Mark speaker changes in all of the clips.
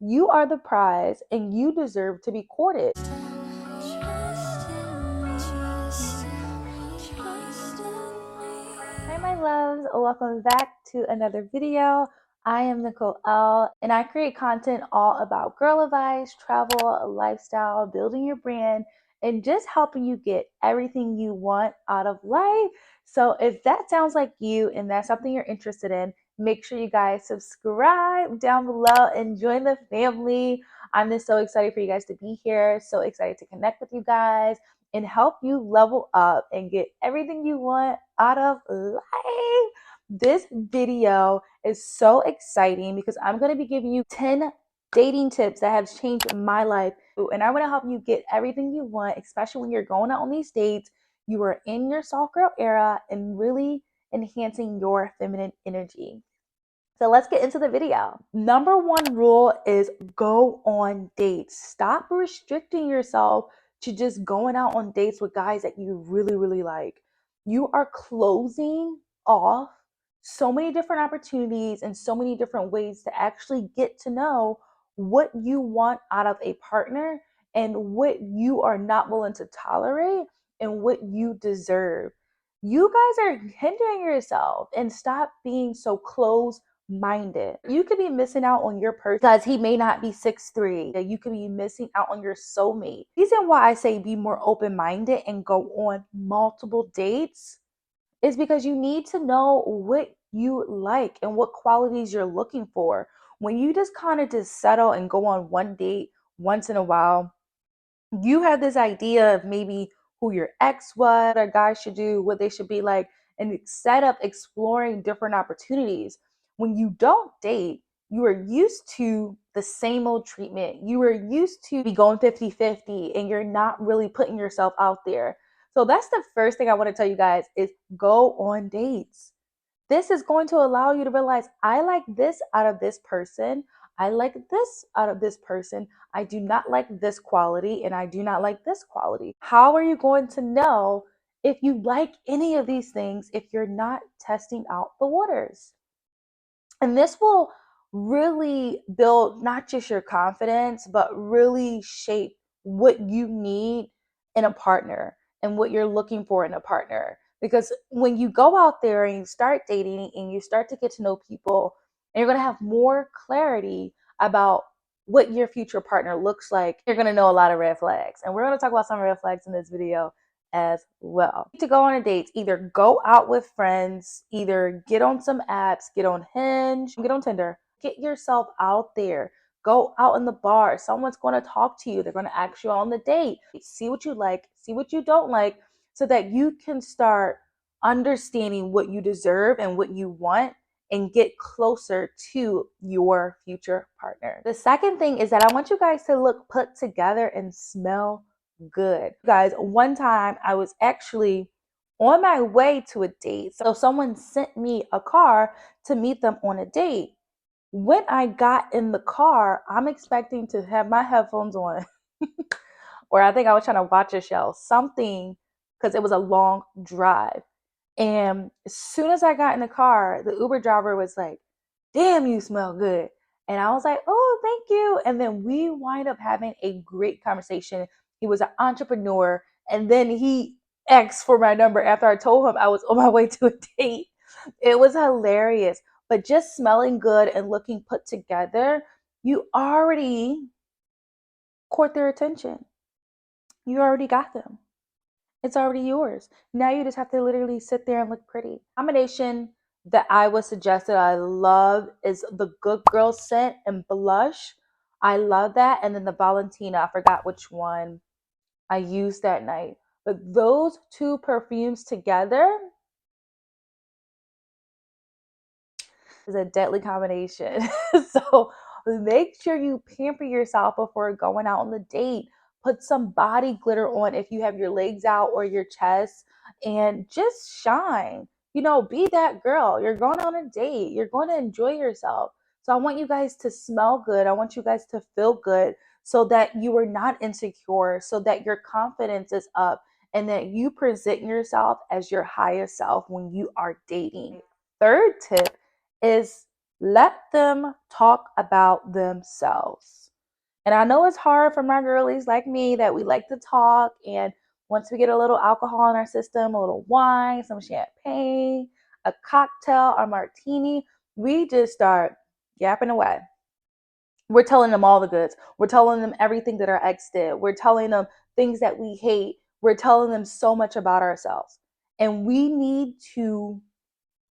Speaker 1: You are the prize and you deserve to be courted. Hi, my loves. Welcome back to another video. I am Nicole L, and I create content all about girl advice, travel, lifestyle, building your brand, and just helping you get everything you want out of life. So if that sounds like you and that's something you're interested in, make sure you guys subscribe down below and join the family. I'm just so excited for you guys to be here, so excited to connect with you guys and help you level up and get everything you want out of life. This video is so exciting because I'm going to be giving you 10 dating tips that have changed my life. And I want to help you get everything you want, especially when you're going out on these dates. You are in your soft girl era and really enhancing your feminine energy. So let's get into the video. Number one rule is go on dates. Stop restricting yourself to just going out on dates with guys that you really, really like. You are closing off so many different opportunities and so many different ways to actually get to know what you want out of a partner and what you are not willing to tolerate and what you deserve. You guys are hindering yourself, and stop being so close minded. You could be missing out on your person because he may not be 6'3". You could be missing out on your soulmate. The reason why I say be more open minded and go on multiple dates is because you need to know what you like and what qualities you're looking for. When you just kind of just settle and go on one date once in a while, you have this idea of maybe who your ex was, what a guy should do, what they should be like, and instead of exploring different opportunities. When you don't date, you are used to the same old treatment. You are used to be going 50-50 and you're not really putting yourself out there. So that's the first thing I want to tell you guys is go on dates. This is going to allow you to realize I like this out of this person. I like this out of this person. I do not like this quality and I do not like this quality. How are you going to know if you like any of these things if you're not testing out the waters? And this will really build not just your confidence, but really shape what you need in a partner and what you're looking for in a partner. Because when you go out there and you start dating and you start to get to know people, and you're going to have more clarity about what your future partner looks like, you're going to know a lot of red flags. And we're going to talk about some red flags in this video as well. To go on a date, either go out with friends, either get on some apps, get on Hinge, get on Tinder, get yourself out there. Go out in the bar. Someone's going to talk to you. They're going to ask you on the date. See what you like, see what you don't like, so that you can start understanding what you deserve and what you want and get closer to your future partner. The second thing is that I want you guys to look put together and smell good. Guys, one time I was actually on my way to a date. So someone sent me a car to meet them on a date. When I got in the car, I'm expecting to have my headphones on, or I think I was trying to watch a show, something, because it was a long drive. And as soon as I got in the car, the Uber driver was like, "Damn, you smell good." And I was like, "Oh, thank you." And then we wind up having a great conversation. He was an entrepreneur. And then he asked for my number after I told him I was on my way to a date. It was hilarious. But just smelling good and looking put together, you already caught their attention. You already got them. It's already yours. Now you just have to literally sit there and look pretty. Combination that I would suggest that I love is the Good Girl scent and blush. I love that. And then the Valentina, I forgot which one I used that night. But those two perfumes together is a deadly combination. So make sure you pamper yourself before going out on the date. Put some body glitter on if you have your legs out or your chest, and just shine. You know, be that girl. You're going on a date. You're going to enjoy yourself. So I want you guys to smell good. I want you guys to feel good so that you are not insecure, so that your confidence is up, and that you present yourself as your highest self when you are dating. Third tip is Let them talk about themselves. And I know it's hard for my girlies like me that we like to talk. And once we get a little alcohol in our system, a little wine, some champagne, a cocktail, a martini, we just start yapping away. We're telling them all the goods. We're telling them everything that our ex did. We're telling them things that we hate. We're telling them so much about ourselves. And we need to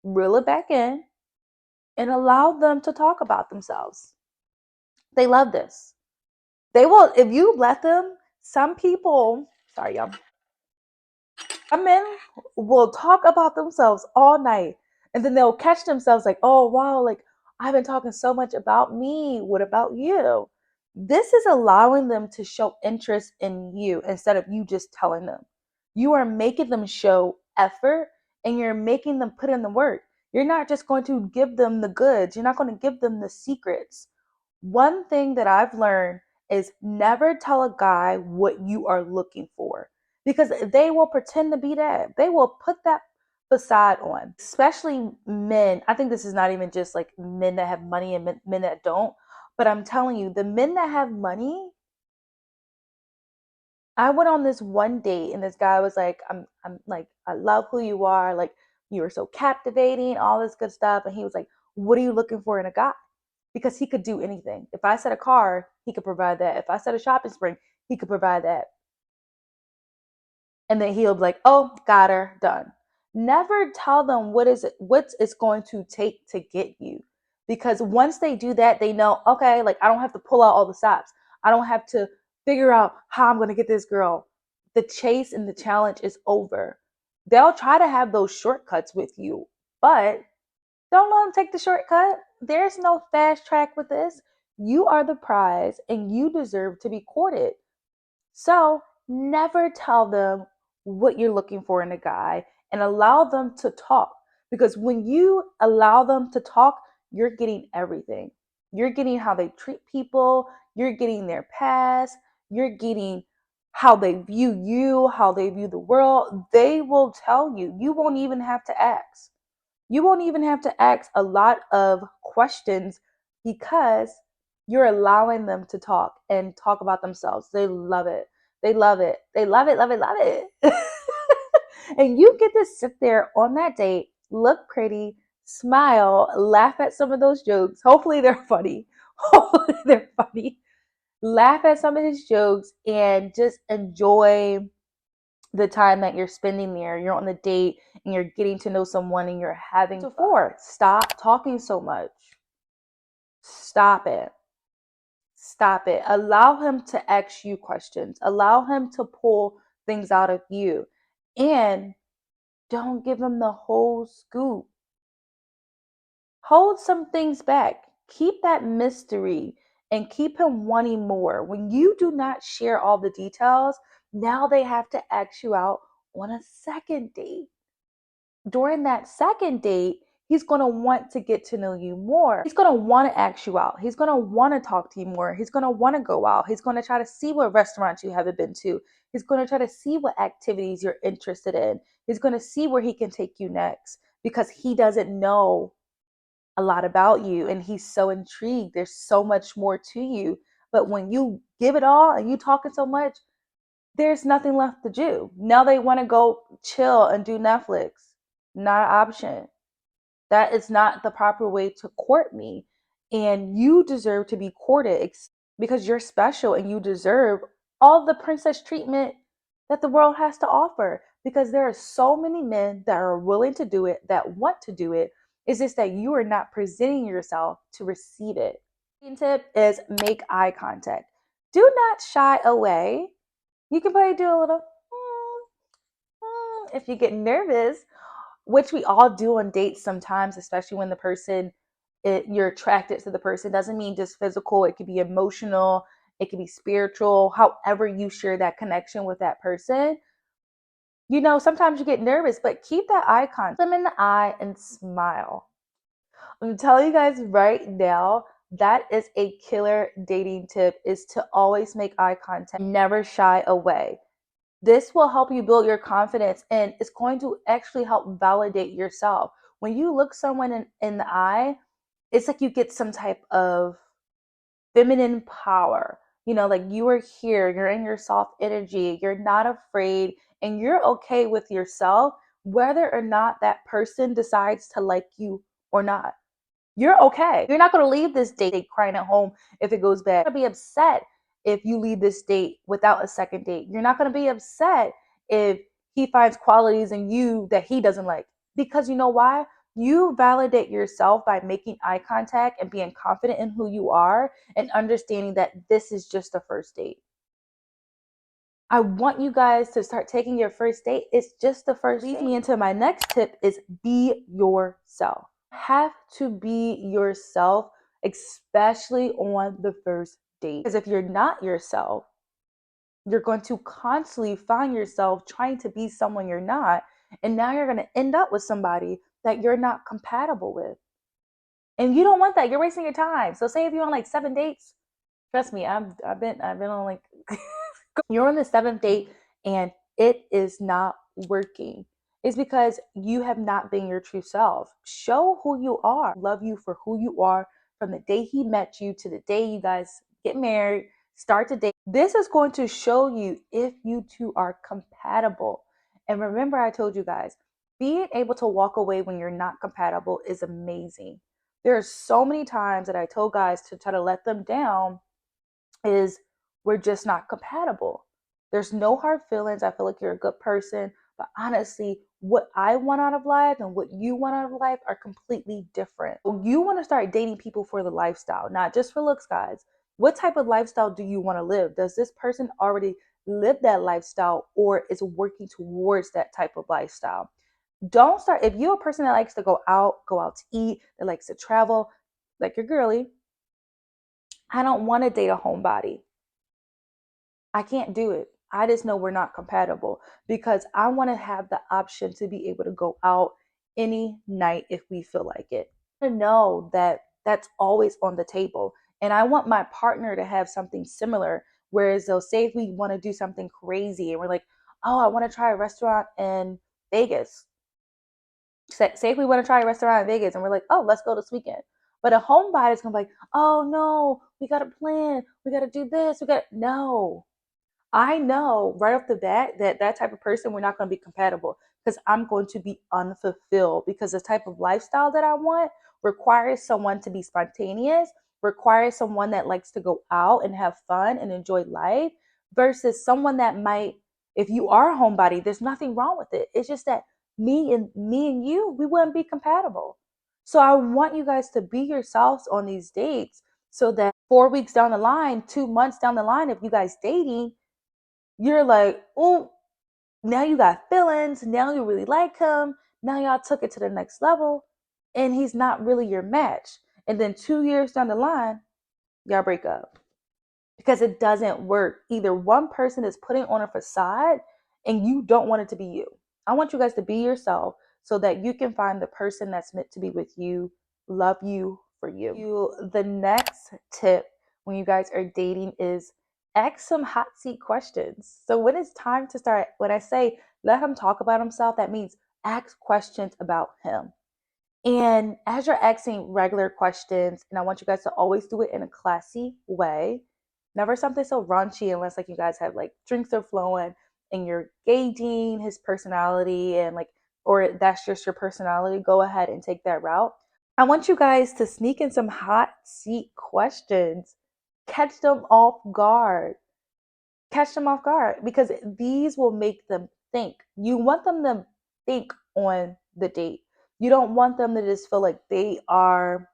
Speaker 1: reel it back in and allow them to talk about themselves. They love this. They will, if you let them, some people, sorry, y'all, some men will talk about themselves all night and then they'll catch themselves like, oh, wow, like I've been talking so much about me. What about you? This is allowing them to show interest in you instead of you just telling them. You are making them show effort and you're making them put in the work. You're not just going to give them the goods, you're not going to give them the secrets. One thing that I've learned is never tell a guy what you are looking for because they will pretend to be that. They will put that facade on, especially men. I think this is not even just like men that have money and men that don't, but I'm telling you, the men that have money, I went on this one date and this guy was like, I'm like, I love who you are. Like, you are so captivating, all this good stuff. And he was like, what are you looking for in a guy? Because he could do anything. If I said a car, he could provide that. If I said a shopping spree, he could provide that. And then he'll be like, "Oh, got her, done." Never tell them what it's going to take to get you. Because once they do that, they know, okay, like I don't have to pull out all the stops. I don't have to figure out how I'm going to get this girl. The chase and the challenge is over. They'll try to have those shortcuts with you, but don't let them take the shortcut. There's no fast track with this. You are the prize and you deserve to be courted. So never tell them what you're looking for in a guy and allow them to talk. Because when you allow them to talk, you're getting everything. You're getting how they treat people, you're getting their past, you're getting how they view you, how they view the world. They will tell you. You won't even have to ask. You won't even have to ask a lot of questions because you're allowing them to talk and talk about themselves. They love it. They love it. They love it, love it, love it. And you get to sit there on that date, look pretty, smile, laugh at some of those jokes. Hopefully they're funny. Hopefully they're funny. Laugh at some of his jokes and just enjoy the time that you're spending there. You're on the date and you're getting to know someone and you're having to fun. Stop talking so much. Stop it. Stop it. Allow him to ask you questions. Allow him to pull things out of you. And don't give him the whole scoop. Hold some things back. Keep that mystery and keep him wanting more. When you do not share all the details, now they have to ask you out on a second date. During that second date, he's going to want to get to know you more. He's going to want to ask you out. He's going to want to talk to you more. He's going to want to go out. He's going to try to see what restaurants you haven't been to. He's going to try to see what activities you're interested in. He's going to see where he can take you next because he doesn't know a lot about you and he's so intrigued. There's so much more to you. But when you give it all and you talking so much, there's nothing left to do. Now they want to go chill and do Netflix. Not an option. That is not the proper way to court me. And you deserve to be courted because you're special and you deserve all the princess treatment that the world has to offer. Because there are so many men that are willing to do it, that want to do it. It's just that you are not presenting yourself to receive it. The tip is make eye contact. Do not shy away. You can probably do a little if you get nervous, which we all do on dates sometimes, especially when the person you're attracted to the person. Doesn't mean just physical. It could be emotional. It could be spiritual. However you share that connection with that person. You know, sometimes you get nervous, but keep that eye contact. Them in the eye and smile. I'm telling you guys right now, that is a killer dating tip is to always make eye contact. Never shy away. This will help you build your confidence and it's going to actually help validate yourself. When you look someone in the eye, it's like you get some type of feminine power. Like you are here, you're in your soft energy, you're not afraid, and you're okay with yourself, whether or not that person decides to like you or not. You're okay. You're not going to leave this date crying at home if it goes bad. You're going to be upset if you leave this date without a second date. You're not going to be upset if he finds qualities in you that he doesn't like. Because you know why? You validate yourself by making eye contact and being confident in who you are and understanding that this is just a first date. I want you guys to start taking your first date. It's just the first date. Leads me into my next tip is be yourself. Have to be yourself, especially on the first date. Because if you're not yourself, you're going to constantly find yourself trying to be someone you're not. And now you're going to end up with somebody that you're not compatible with. And you don't want that. You're wasting your time. So say if you're on like 7 dates, trust me, I've been on like you're on the seventh date and it is not working. It's because you have not been your true self. Show who you are. Love you for who you are from the day he met you to the day you guys get married, start to date. This is going to show you if you two are compatible. And remember, I told you guys, being able to walk away when you're not compatible is amazing. There are so many times that I told guys to try to let them down is we're just not compatible. There's no hard feelings. I feel like you're a good person. But honestly, what I want out of life and what you want out of life are completely different. You want to start dating people for the lifestyle, not just for looks, guys. What type of lifestyle do you want to live? Does this person already live that lifestyle or is working towards that type of lifestyle? Don't start, if you're a person that likes to go out to eat, that likes to travel, like your girly, I don't want to date a homebody. I can't do it. I just know we're not compatible because I want to have the option to be able to go out any night if we feel like it. To know that that's always on the table. And I want my partner to have something similar. Whereas they'll say if we want to do something crazy and we're like, oh, I want to try a restaurant in Vegas. Say if we want to try a restaurant in Vegas and we're like, oh, let's go this weekend. But a homebody is gonna be like, oh no, we gotta plan, we gotta do this, we got no. I know right off the bat that that type of person we're not going to be compatible because I'm going to be unfulfilled because the type of lifestyle that I want requires someone to be spontaneous, requires someone that likes to go out and have fun and enjoy life versus someone that might, if you are a homebody, there's nothing wrong with it. It's just that me and you, we wouldn't be compatible. So I want you guys to be yourselves on these dates so that 4 weeks down the line, 2 months down the line, if you guys dating, you're like, oh, now you got feelings. Now you really like him. Now y'all took it to the next level, and he's not really your match. And then 2 years down the line, y'all break up because it doesn't work. Either one person is putting on a facade and you don't want it to be you. I want you guys to be yourself so that you can find the person that's meant to be with you, love you for you. The next tip when you guys are dating is ask some hot seat questions. So when it's time to start, when I say let him talk about himself, that means ask questions about him. And as you're asking regular questions, and I want you guys to always do it in a classy way, never something so raunchy unless like you guys have like drinks are flowing and you're gauging his personality and like, or that's just your personality, go ahead and take that route. I want you guys to sneak in some hot seat questions. Catch them off guard. Catch them off guard because these will make them think. You want them to think on the date. You don't want them to just feel like they are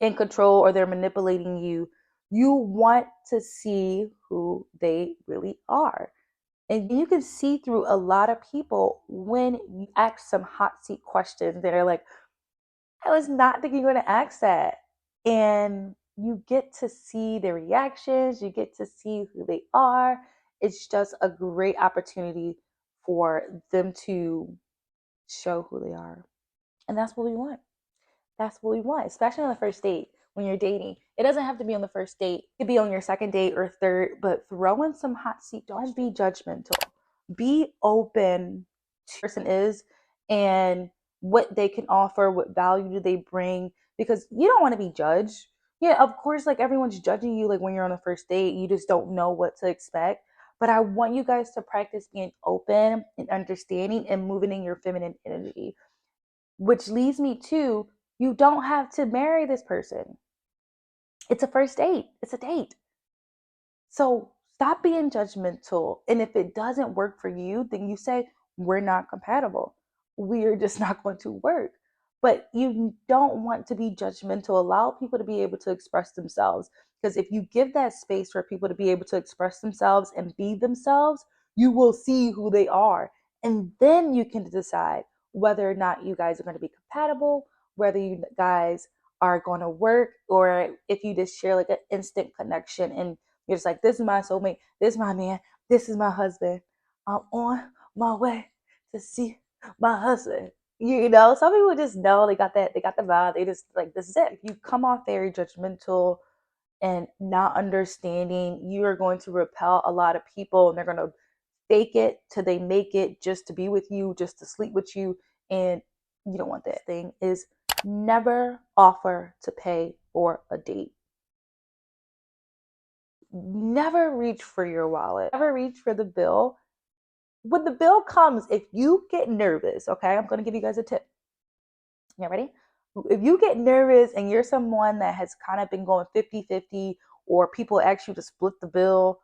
Speaker 1: in control or they're manipulating you. You want to see who they really are. And you can see through a lot of people when you ask some hot seat questions that are like, I was not thinking you're going to ask that. And you get to see their reactions, you get to see who they are. It's just a great opportunity for them to show who they are. And that's what we want. That's what we want, especially on the first date when you're dating. It doesn't have to be on the first date, it could be on your second date or third, but throw in some hot seat. Don't be judgmental. Be open to who the person is and what they can offer, what value do they bring. because you don't want to be judged. Yeah, of course, like everyone's judging you, like when you're on a first date, you just don't know what to expect. But I want you guys to practice being open and understanding and moving in your feminine energy, which leads me to, you don't have to marry this person. It's a first date, it's a date. So stop being judgmental. And if it doesn't work for you, then you say, we're not compatible. We're just not going to work. But you don't want to be judgmental. Allow people to be able to express themselves. Because if you give that space for people to be able to express themselves and be themselves, you will see who they are. And then you can decide whether or not you guys are going to be compatible, whether you guys are going to work, or if you just share like an instant connection and you're just like, this is my soulmate, this is my man, this is my husband. I'm on my way to see my husband. You know, some people just know they got the vibe. They just like, this is it. If you come off very judgmental and not understanding, you are going to repel a lot of people, and they're going to fake it till they make it just to be with you, just to sleep with you. And you don't want that. Thing is, never offer to pay for a date. Never reach for your wallet. Never reach for the bill. When the bill comes, if you get nervous, okay, I'm going to give you guys a tip. You ready? If you get nervous and you're someone that has kind of been going 50-50, or people ask you to split the bill,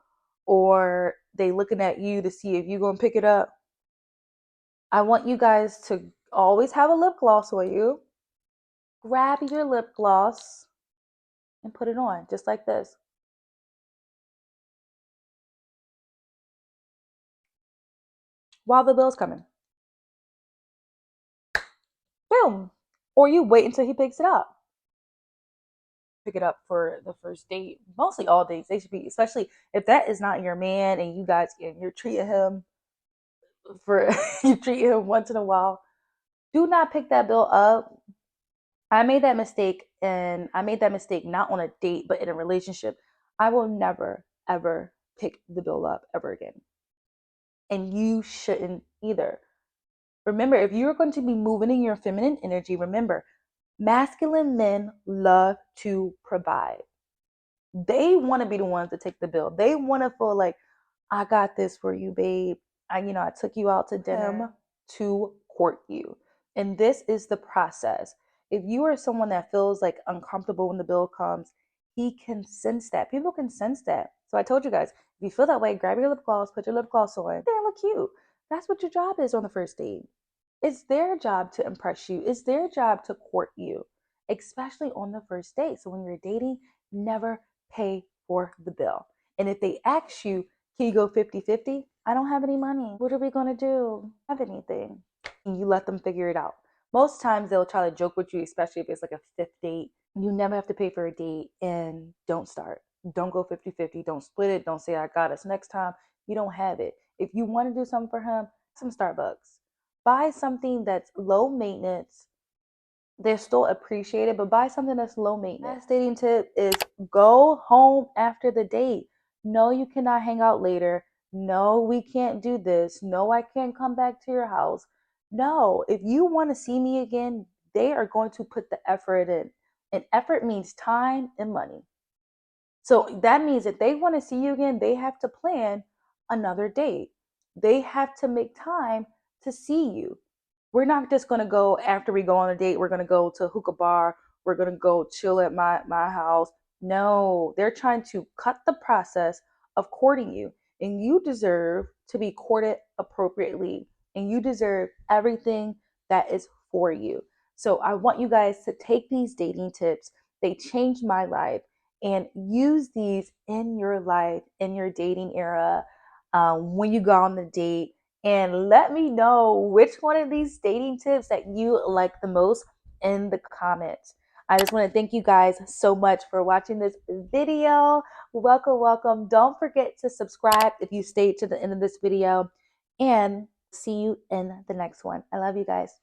Speaker 1: or they looking at you to see if you're going to pick it up, I want you guys to always have a lip gloss on you. Grab your lip gloss and put it on just like this. While the bill's coming. Boom. Or you wait until he picks it up. Pick it up for the first date. Mostly all dates, they should be, especially if that is not your man and you guys, and you're treating him for you treat him once in a while. Do not pick that bill up. I made that mistake, and I made that mistake not on a date, but in a relationship. I will never ever pick the bill up ever again. And you shouldn't either. Remember, if you're going to be moving in your feminine energy, remember, masculine men love to provide. They want to be the ones to take the bill. They want to feel like, I got this for you, babe. I took you out to dinner to court you. And this is the process. If you are someone that feels like uncomfortable when the bill comes, he can sense that. People can sense that. So I told you guys, if you feel that way, grab your lip gloss, put your lip gloss on. They look cute. That's what your job is on the first date. It's their job to impress you. It's their job to court you, especially on the first date. So when you're dating, never pay for the bill. And if they ask you, can you go 50-50? I don't have any money. What are we going to do? Have anything? And you let them figure it out. Most times they'll try to joke with you, especially if it's like a fifth date. You never have to pay for a date, and don't start. Don't go 50-50. Don't split it. Don't say I got us next time. You don't have it. If you want to do something for him, some Starbucks. Buy something that's low maintenance. They're still appreciated, but buy something that's low maintenance. Last dating tip is go home after the date. No, you cannot hang out later. No, we can't do this. No, I can't come back to your house. No, if you want to see me again, they are going to put the effort in. And effort means time and money. So that means if they want to see you again, they have to plan another date. They have to make time to see you. We're not just going to go after we go on a date, we're going to go to a hookah bar, we're going to go chill at my house. No, they're trying to cut the process of courting you. And you deserve to be courted appropriately. And you deserve everything that is for you. So I want you guys to take these dating tips. They changed my life, and use these in your life, in your dating era, when you go on the date. And let me know which one of these dating tips that you like the most in the comments. I just want to thank you guys so much for watching this video. Welcome, welcome. Don't forget to subscribe if you stayed to the end of this video, and see you in the next one. I love you guys.